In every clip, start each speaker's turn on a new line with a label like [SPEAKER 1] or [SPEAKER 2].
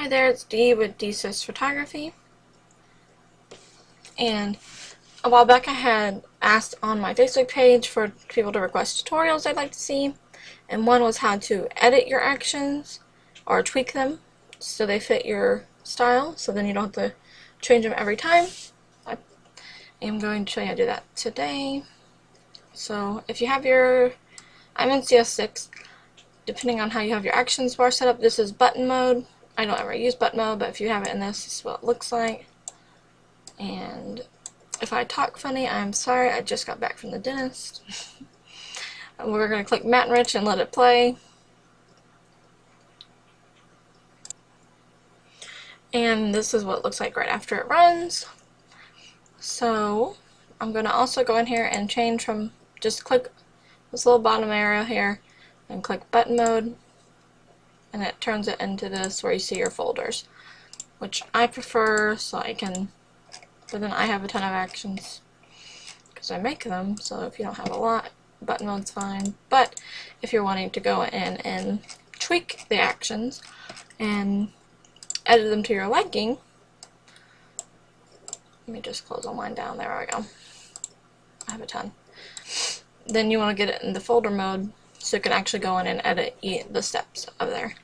[SPEAKER 1] Hi there, it's Dee with DSisk Photography, and a while back I had asked on my Facebook page for people to request tutorials they'd like to see, and one was how to edit your actions or tweak them so they fit your style, so then you don't have to change them every time. I am going to show you how to do that today. So if you have I'm in CS6, depending on how you have your actions bar set up, this is button mode. I don't ever use button mode, but if you have it in this is what it looks like. And if I talk funny, I'm sorry, I just got back from the dentist. And we're going to click Matte and Rich and let it play. And this is what it looks like right after it runs. So I'm going to also go in here and change from, just click this little bottom area here and click button mode, and it turns it into this where you see your folders, which I prefer so I can, but then I have a ton of actions because I make them, so if you don't have a lot, button mode's fine. But if you're wanting to go in and tweak the actions and edit them to your liking, let me just close all mine down, there we go, I have a ton. Then you want to get it in the folder mode so you can actually go in and edit the steps of there.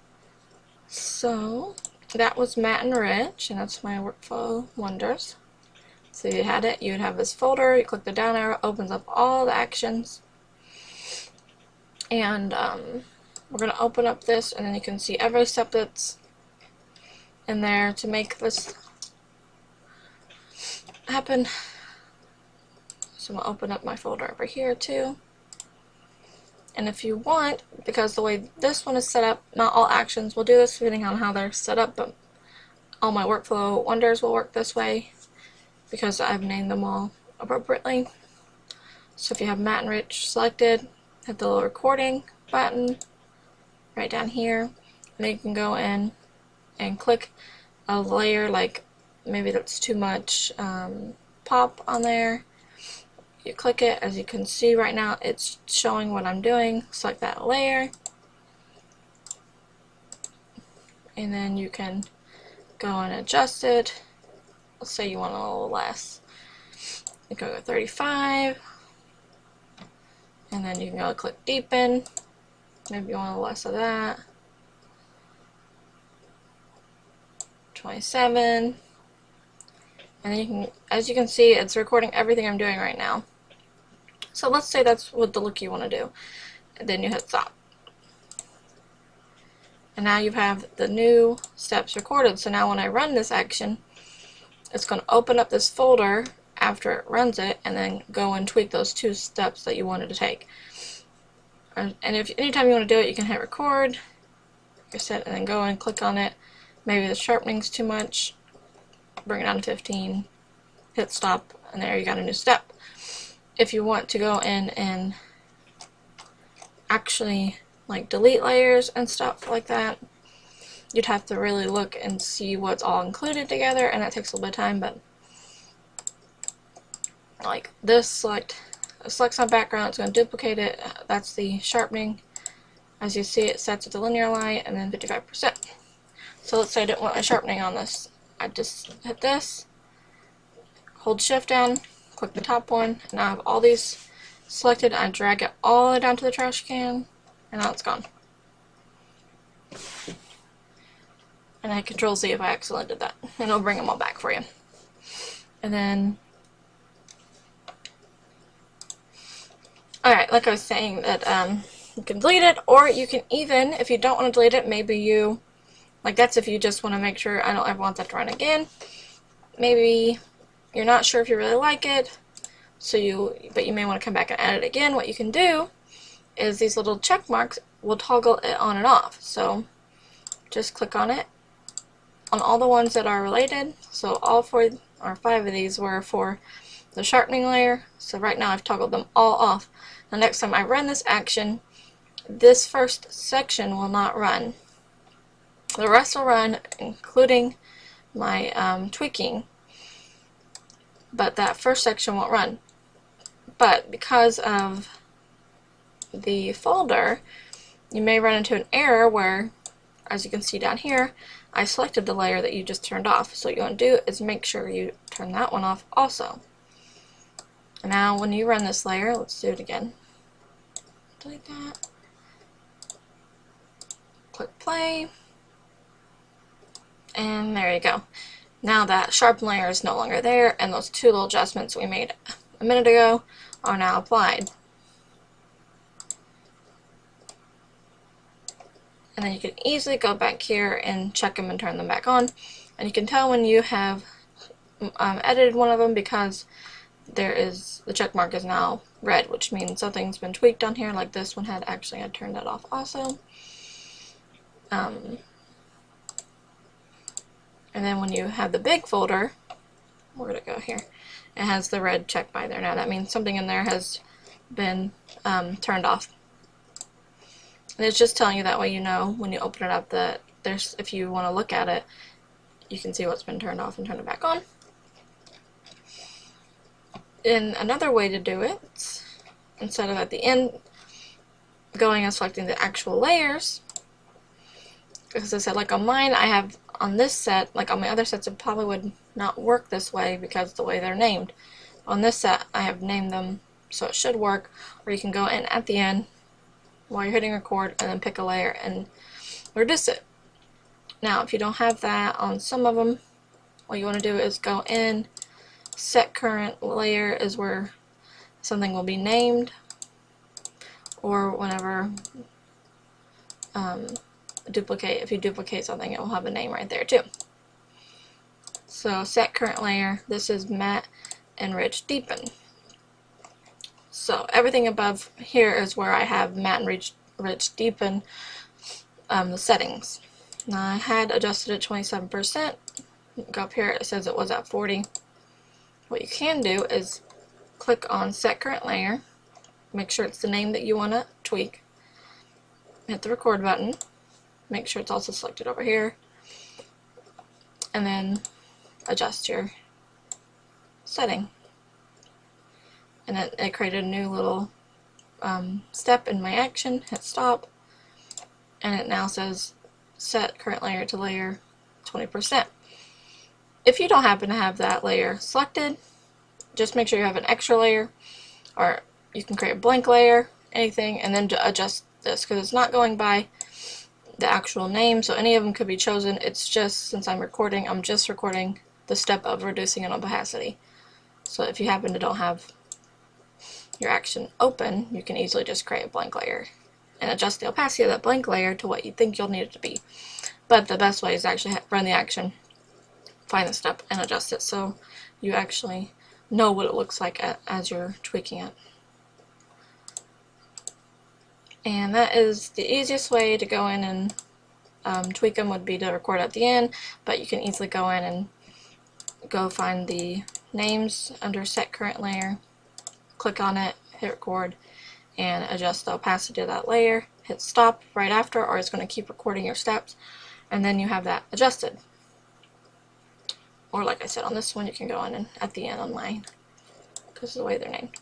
[SPEAKER 1] So that was Matte and Rich, and that's my workflow wonders. So you had it, you would have this folder, you click the down arrow, opens up all the actions, and we're going to open up this, and then you can see every step that's in there to make this happen. So I'm going to open up my folder over here too. And if you want, because the way this one is set up, not all actions will do this depending on how they're set up, but all my workflow wonders will work this way because I've named them all appropriately. So if you have Matte and Rich selected, hit the little recording button right down here, and then you can go in and click a layer, like maybe that's too much pop on there. You click it, as you can see right now it's showing what I'm doing. Select that layer, and then you can go and adjust it. Let's say you want a little less. You can go 35, and then you can go click deepen. Maybe you want a little less of that. 27, and then you can, as you can see, it's recording everything I'm doing right now. So let's say that's what the look you want to do. And then you hit stop. And now you have the new steps recorded. So now when I run this action, it's going to open up this folder after it runs it, and then go and tweak those two steps that you wanted to take. And if anytime you want to do it, you can hit record, like I said, and then go and click on it. Maybe the sharpening's too much, bring it down to 15, hit stop, and there you got a new step. If you want to go in and actually like delete layers and stuff like that, you'd have to really look and see what's all included together, and that takes a little bit of time. But like this, selects my background, it's going to duplicate it. That's the sharpening. As you see, it sets at the linear line and then 55%. So let's say I didn't want my sharpening on this. I just hit this, hold shift down, click the top one, and now I have all these selected. I drag it all the way down to the trash can, and now it's gone. And I Control Z if I accidentally did that, and it'll bring them all back for you. And then, alright, like I was saying, that you can delete it, or you can even, if you don't want to delete it, maybe you, like that's if you just want to make sure I don't ever want that to run again. Maybe you're not sure if you really like it, but you may want to come back and edit it again. What you can do is these little check marks will toggle it on and off. So just click on it on all the ones that are related. So all 4 or 5 of these were for the sharpening layer. So right now I've toggled them all off. The next time I run this action, this first section will not run. The rest will run, including my tweaking, but that first section won't run. But because of the folder, you may run into an error where as you can see down here, I selected the layer that you just turned off. So what you want to do is make sure you turn that one off also. And now when you run this layer, let's do it again. Delete that. Click play. And there you go. Now that sharpen layer is no longer there, and those two little adjustments we made a minute ago are now applied. And then you can easily go back here and check them and turn them back on. And you can tell when you have edited one of them because there is the check mark is now red, which means something's been tweaked on here. Like this one had turned that off also. And then when you have the big folder, where'd it go here? It has the red check by there. Now that means something in there has been turned off. And it's just telling you that way you know when you open it up that there's, if you want to look at it, you can see what's been turned off and turn it back on. And another way to do it, instead of at the end going and selecting the actual layers, because I said like on mine I have on this set, like on my other sets it probably would not work this way because of the way they're named. On this set I have named them so it should work, or you can go in at the end while you're hitting record and then pick a layer and reduce it. Now if you don't have that on some of them, what you want to do is go in, set current layer is where something will be named, or whenever if you duplicate something it will have a name right there too. So set current layer, this is matte, enrich, deepen. So everything above here is where I have matte and rich deepen the settings. Now I had adjusted it 27%. Go up here, it says it was at 40. What you can do is click on set current layer, make sure it's the name that you want to tweak, hit the record button, make sure it's also selected over here, and then adjust your setting. And it created a new little step in my action, hit stop, and it now says set current layer to layer 20%. If you don't happen to have that layer selected, just make sure you have an extra layer, or you can create a blank layer, anything, and then adjust this because it's not going by the actual name, so any of them could be chosen. It's just, since I'm just recording the step of reducing an opacity. So if you happen to don't have your action open, you can easily just create a blank layer and adjust the opacity of that blank layer to what you think you'll need it to be. But the best way is actually run the action, find the step, and adjust it so you actually know what it looks like as you're tweaking it. And that is the easiest way to go in and tweak them, would be to record at the end, but you can easily go in and go find the names under set current layer, click on it, hit record, and adjust the opacity of that layer, hit stop right after, or it's going to keep recording your steps, and then you have that adjusted. Or like I said, on this one you can go in and at the end on mine, because of the way they're named.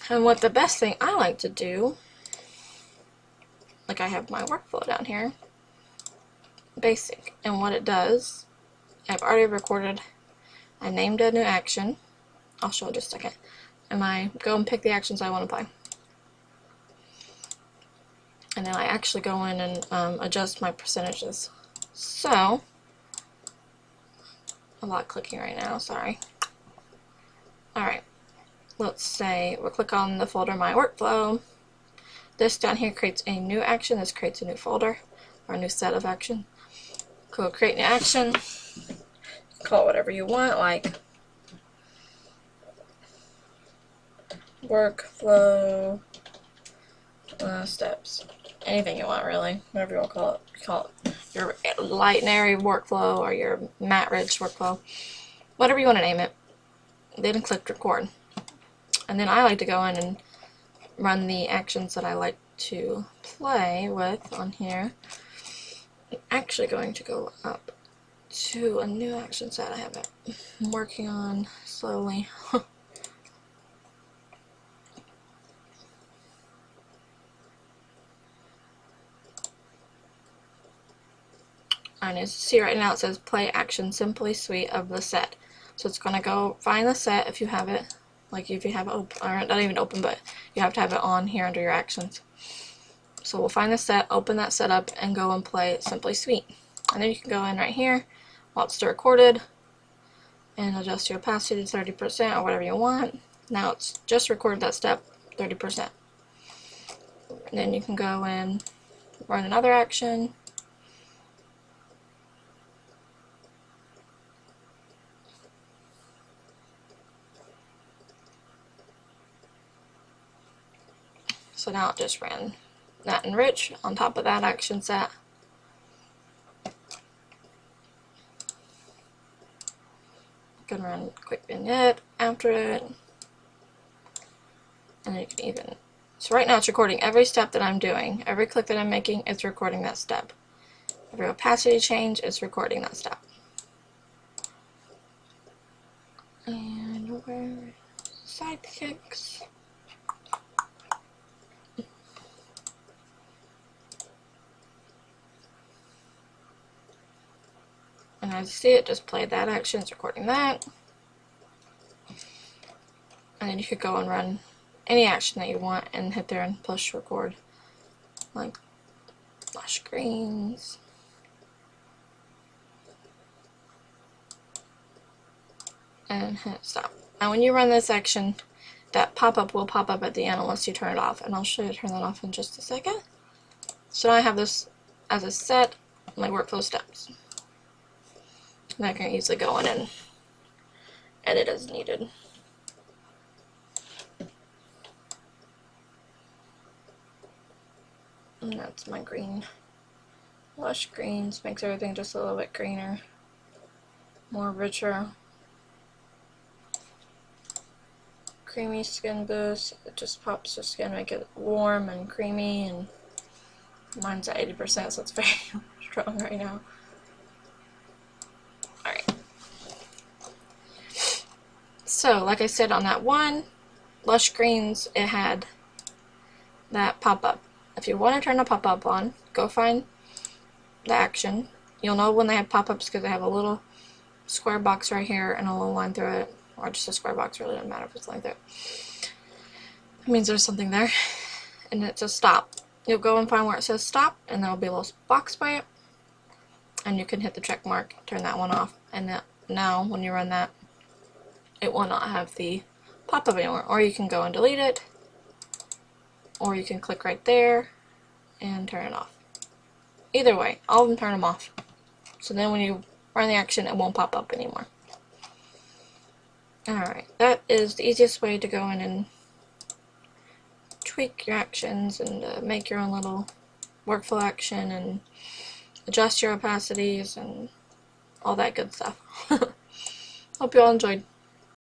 [SPEAKER 1] And what the best thing I like to do, like I have my workflow down here, basic, and what it does, I've already recorded, I named a new action, I'll show it just a second, and I go and pick the actions I want to apply. And then I actually go in and adjust my percentages. So, a lot clicking right now, sorry. Alright, let's say we'll click on the folder My Workflow. This down here creates a new action, this creates a new folder, or a new set of action. Go create new action, call it whatever you want, like workflow steps. Anything you want, really. Whatever you want to call it. Call it your light and airy workflow or your matte rich workflow. Whatever you want to name it. Then click record. And then I like to go in and run the actions that I like to play with on here. I'm actually going to go up to a new action set I have it. I'm working on slowly. And as you see right now, it says play action Simply Sweet of the set. So it's going to go find the set if you have it. Like if you have it open, or not even open, but you have to have it on here under your actions. So we'll find the set, open that set up, and go and play Simply Sweet. And then you can go in right here while it's still recorded and adjust your opacity to 30% or whatever you want. Now it's just recorded that step 30%. And then you can go and run another action. So now it just ran that enrich on top of that action set. You can run quick vignette after it. And you can even, so right now it's recording every step that I'm doing. Every click that I'm making, it's recording that step. Every opacity change, it's recording that step. And where sidekicks? And as you see, it just played that action, it's recording that. And then you could go and run any action that you want and hit there and push record. Like flash greens. And hit stop. Now when you run this action, that pop-up will pop up at the end unless you turn it off. And I'll show you to turn that off in just a second. So now I have this as a set, my workflow steps. And I can easily go in and edit as needed. And that's my green. Lush greens makes everything just a little bit greener, more richer. Creamy skin boost, it just pops the skin, make it warm and creamy, and mine's at 80%, so it's very strong right now. Alright. So, like I said, on that one, Lush Greens, it had that pop-up. If you want to turn the pop-up on, go find the action. You'll know when they have pop-ups because they have a little square box right here and a little line through it, or just a square box, really doesn't matter if it's a line through it. That means there's something there, and it says stop. You'll go and find where it says stop, and there will be a little box by it, and you can hit the check mark, turn that one off, and that, now when you run that, it will not have the pop-up anymore. Or you can go and delete it, or you can click right there and turn it off. Either way, all of them turn them off. So then when you run the action, it won't pop up anymore. Alright, that is the easiest way to go in and tweak your actions and make your own little workflow action and adjust your opacities and all that good stuff. Hope you all enjoyed.